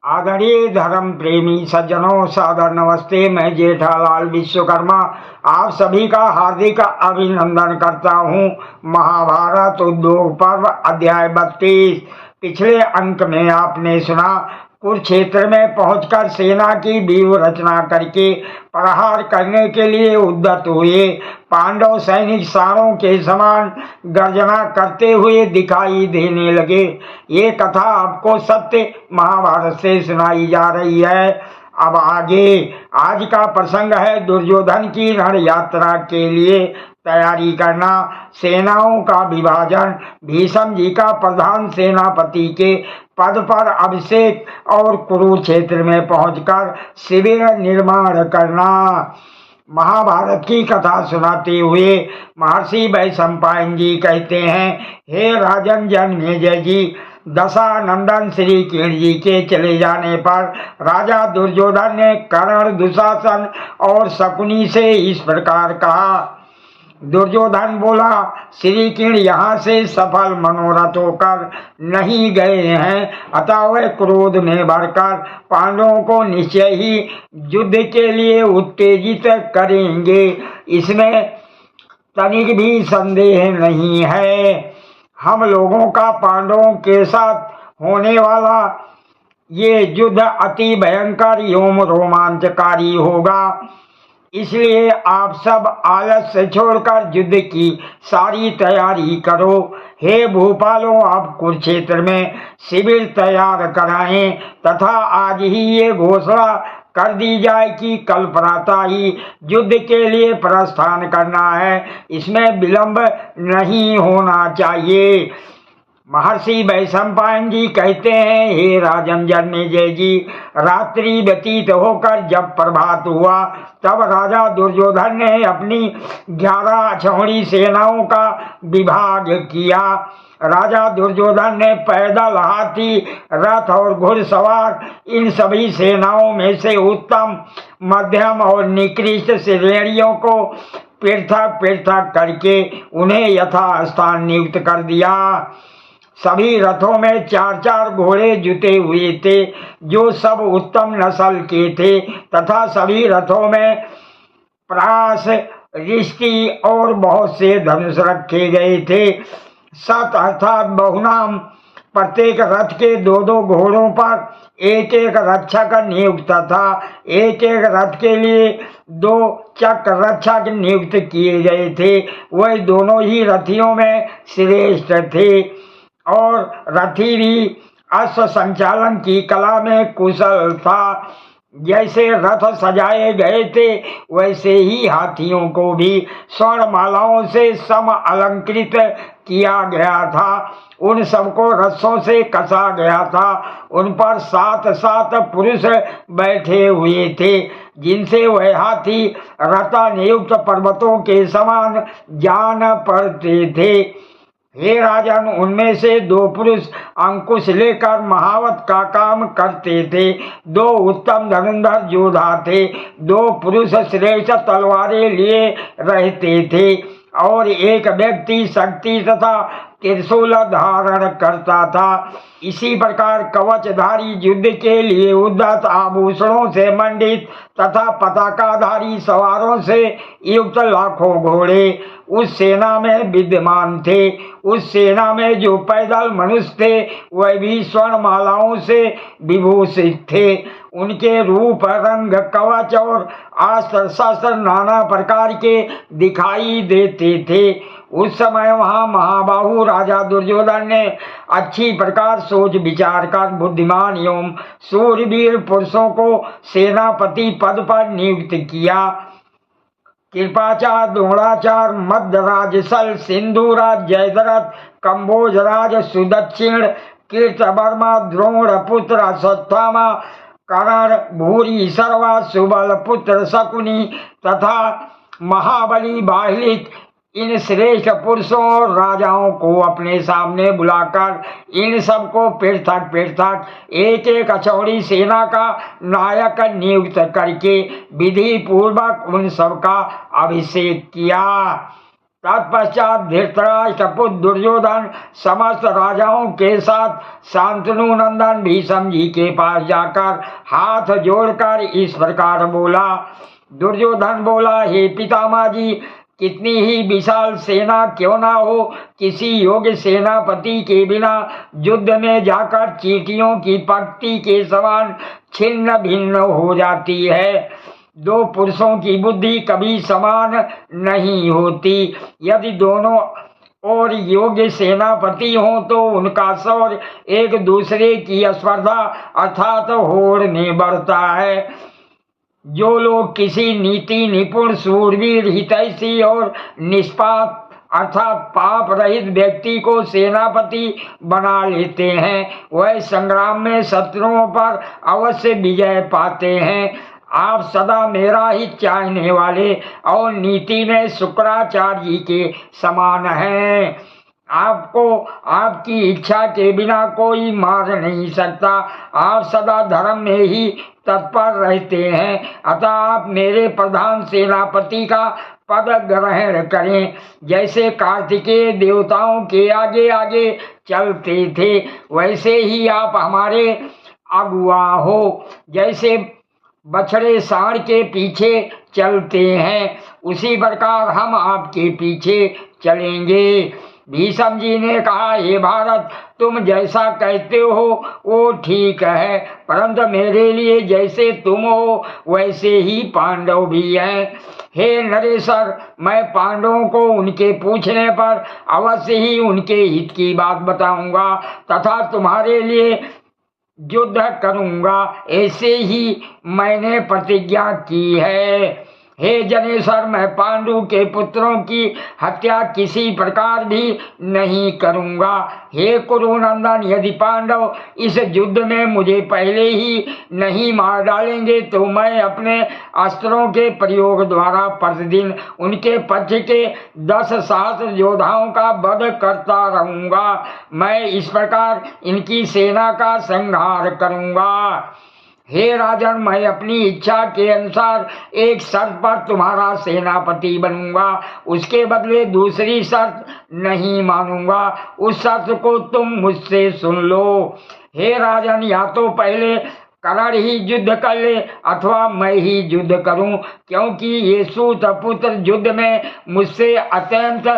आदरणीय धर्म प्रेमी सज्जनों, सादर नमस्ते। मैं जेठालाल विश्वकर्मा आप सभी का हार्दिक अभिनंदन करता हूं। महाभारत उद्योग पर्व अध्याय 32। पिछले अंक में आपने सुना, कुरुक्षेत्र में पहुंचकर सेना की व्यूह रचना करके प्रहार करने के लिए उद्यत हुए पांडव सैनिक सारों के समान गर्जना करते हुए दिखाई देने लगे। ये कथा आपको सत्य महाभारत से सुनाई जा रही है। अब आगे आज का प्रसंग है दुर्योधन की रण यात्रा के लिए तैयारी करना, सेनाओं का विभाजन, भीष्म जी का प्रधान सेनापति के पद पर अभिषेक और कुरुक्षेत्र में पहुंचकर शिविर निर्माण करना। महाभारत की कथा सुनाते हुए महर्षि वैशंपायन जी कहते हैं, हे राजन जन्मेजय जी, दशानंदन श्री कृष्ण जी के चले जाने पर राजा दुर्योधन ने कर्ण, दुशासन और शकुनी से इस प्रकार कहा। दुर्योधन बोला, श्री कृष्ण यहाँ से सफल मनोरथ होकर नहीं गए हैं, अतः वे क्रोध में भरकर पांडवों को निश्चय ही युद्ध के लिए उत्तेजित करेंगे, इसमें तनिक भी संदेह नहीं है। हम लोगों का पांडवों के साथ होने वाला ये युद्ध अति भयंकर एवं रोमांचकारी होगा, इसलिए आप सब आलस्य छोड़कर युद्ध की सारी तैयारी करो। हे भूपालों, आप कुरुक्षेत्र में शिविर तैयार कराएं तथा आज ही ये घोषणा कर दी जाए कि कल प्रातः ही युद्ध के लिए प्रस्थान करना है, इसमें विलंब नहीं होना चाहिए। महर्षि वैशंपायन जी कहते हैं, हे राजन जन्मेजय जी, रात्रि व्यतीत होकर जब प्रभात हुआ तब राजा दुर्योधन ने अपनी 11 अक्षौहिणी सेनाओं का विभाग किया। राजा दुर्योधन ने पैदल, हाथी, रथ और घुड़सवार इन सभी सेनाओं में से उत्तम, मध्यम और निकृष्ट श्रेणियों को पृथक पृथक करके उन्हें यथास्थान नियुक्त कर दिया। सभी रथों में 4-4 घोड़े जुटे हुए थे जो सब उत्तम नस्ल के थे, तथा सभी रथों में प्रास, रिष्टि और बहुत से धनुष रखे गए थे। सत अर्थात बहुनाम, प्रत्येक रथ के 2-2 घोड़ों पर एक रक्षक नियुक्त था। एक रथ के लिए 2 चक्र रक्षक नियुक्त किए गए थे। वह दोनों ही रथियों में श्रेष्ठ थे और रथी भी अश्व संचालन की कला में कुशल था। जैसे रथ सजाए गए थे वैसे ही हाथियों को भी स्वर्ण मालाओं से सम अलंकृत किया गया था। उन सबको रस्सों से कसा गया था। उन पर 7-7 पुरुष बैठे हुए थे, जिनसे वह हाथी रथा नियुक्त पर्वतों के समान जान पड़ते थे। हे राजन, उनमें से 2 पुरुष अंकुश लेकर महावत का काम करते थे। 2 उत्तम धनुर्धर योद्धा थे। 2 पुरुष श्रेष्ठ तलवारें लिए रहते थे और एक व्यक्ति शक्ति तथा त्रिशूल धारण करता था। इसी प्रकार कवचधारी, युद्ध के लिए उद्यत, आभूषणों से मंडित तथा पताकाधारी सवारों से युक्त लाखों घोड़े उस सेना में विद्यमान थे। उस सेना में जो पैदल मनुष्य थे वह भी स्वर्ण मालाओं से विभूषित थे। उनके रूप, रंग, कवच और अस्त्र शस्त्र नाना प्रकार के दिखाई देते थे। उस समय वहां महाबाहु राजा दुर्योधन ने अच्छी प्रकार सोच विचार कर बुद्धिमान एवं सूरवीर पुरुषों को सेनापति पद पर नियुक्त किया। कृपाचार्य, द्रोणाचार्य, मध्यराज सल, सिंधुराज जयद्रथ, कंबोजराज सुदक्षिण, कीर्तवर्मा, द्रोण पुत्र अश्वत्थामा, कर्ण, भूरी सर्वा, सुबल पुत्र शकुनी तथा महाबली बाह्लिक, इन श्रेष्ठ पुरुषों और राजाओं को अपने सामने बुलाकर इन सबको पृथक पृथक एक अक्षौहिणी सेना का नायक नियुक्त करके विधि पूर्वक उन सब का अभिषेक किया। तत्पश्चात धृतराष्ट्र पुत्र दुर्योधन समस्त राजाओं के साथ शांतनु नंदन भीष्म जी के पास जाकर हाथ जोड़कर इस प्रकार बोला। दुर्योधन बोला, हे पितामह जी, कितनी ही विशाल सेना क्यों ना हो, किसी योग्य सेनापति के बिना युद्ध में जाकर चींटियों की पंक्ति के समान छिन्न भिन्न हो जाती है। दो पुरुषों की बुद्धि कभी समान नहीं होती। यदि दोनों और योग्य सेनापति हों तो उनका शौर्य एक दूसरे की स्पर्धा अर्थात होड़ में बढ़ता है। जो लोग किसी नीति निपुण सूरवीर हितैषी और निष्पाप अर्थात पाप रहित व्यक्ति को सेनापति बना लेते हैं, वह संग्राम में शत्रुओं पर अवश्य विजय पाते हैं। आप सदा मेरा ही चाहने वाले और नीति में शुक्राचार्य जी के समान हैं। आपको आपकी इच्छा के बिना कोई मार नहीं सकता। आप सदा धर्म में ही तत्पर रहते हैं, अतः आप मेरे प्रधान सेनापति का पद ग्रहण करें। जैसे कार्तिकेय देवताओं के आगे आगे चलते थे, वैसे ही आप हमारे अगुआ हो। जैसे बछड़े सांड के पीछे चलते हैं, उसी प्रकार हम आपके पीछे चलेंगे। भीष्म जी ने कहा, हे भारत, तुम जैसा कहते हो वो ठीक है, परंतु मेरे लिए जैसे तुम हो वैसे ही पांडव भी हैं। हे नरेश्वर, मैं पांडवों को उनके पूछने पर अवश्य ही उनके हित की बात बताऊंगा तथा तुम्हारे लिए युद्ध करूंगा, ऐसे ही मैंने प्रतिज्ञा की है। हे जनेश्वर, मैं पांडु के पुत्रों की हत्या किसी प्रकार भी नहीं करूंगा। हे कुरुनंदन, यदि पांडव इस युद्ध में मुझे पहले ही नहीं मार डालेंगे तो मैं अपने अस्त्रों के प्रयोग द्वारा प्रतिदिन उनके पक्ष के 10 सहस्त्र योद्धाओं का वध करता रहूंगा। मैं इस प्रकार इनकी सेना का संहार करूंगा। हे राजन, मैं अपनी इच्छा के अनुसार एक शर्त पर तुम्हारा सेनापति बनूंगा, उसके बदले दूसरी शर्त नहीं मानूंगा। उस शर्त को तुम मुझसे सुन लो। हे राजन, या तो पहले कर्ण ही युद्ध कर ले अथवा मैं ही युद्ध करूं, क्योंकि ये सूत पुत्र युद्ध में मुझसे अत्यंत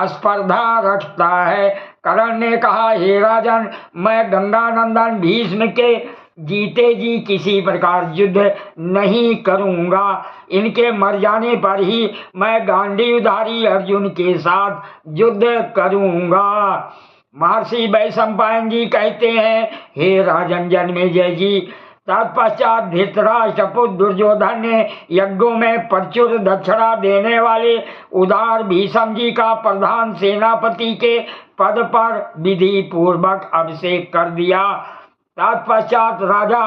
स्पर्धा रखता है। कर्ण ने कहा, हे राजन, मैं गंगानंदन भीष्म के जीते जी किसी प्रकार युद्ध नहीं करूंगा। इनके मर जाने पर ही मैं गांडीवधारी अर्जुन के साथ युद्ध करूंगा। महर्षि वैशंपायन जी कहते हैं, हे राजन जन्मेजय जी, तत्पश्चात धृतराष्ट्र पुत्र दुर्योधन ने यज्ञों में प्रचुर दक्षिणा देने वाले उदार भीष्म जी का प्रधान सेनापति के पद पर विधि पूर्वक अभिषेक कर दिया। तत्पश्चात राजा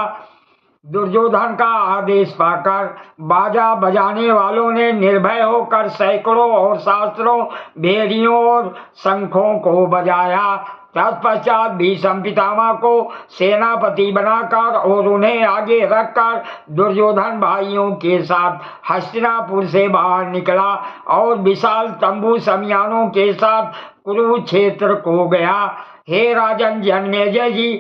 दुर्योधन का आदेश पाकर बाजा बजाने वालों ने निर्भय होकर सैकड़ों और शास्त्रों भेड़ियों और शंखों को बजाया। तत्पश्चात भीष्म पितामह को सेनापति बनाकर और उन्हें आगे रखकर दुर्योधन भाइयों के साथ हस्तिनापुर से बाहर निकला और विशाल तंबू शमियानों के साथ कुरुक्षेत्र को गया। हे राजन जन्मेजय जी,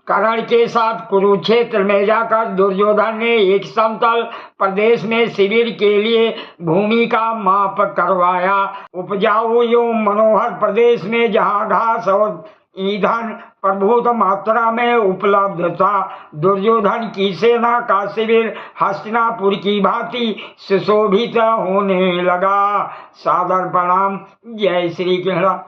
कर्ण के साथ कुरुक्षेत्र में जाकर दुर्योधन ने एक समतल प्रदेश में शिविर के लिए भूमि का माप करवाया। उपजाऊ एवं मनोहर प्रदेश में जहाँ घास और ईंधन प्रभुत मात्रा में उपलब्ध था, दुर्योधन की सेना का शिविर हस्तिनापुर की भांति सुशोभित होने लगा। सादर प्रणाम। जय श्री कृष्ण।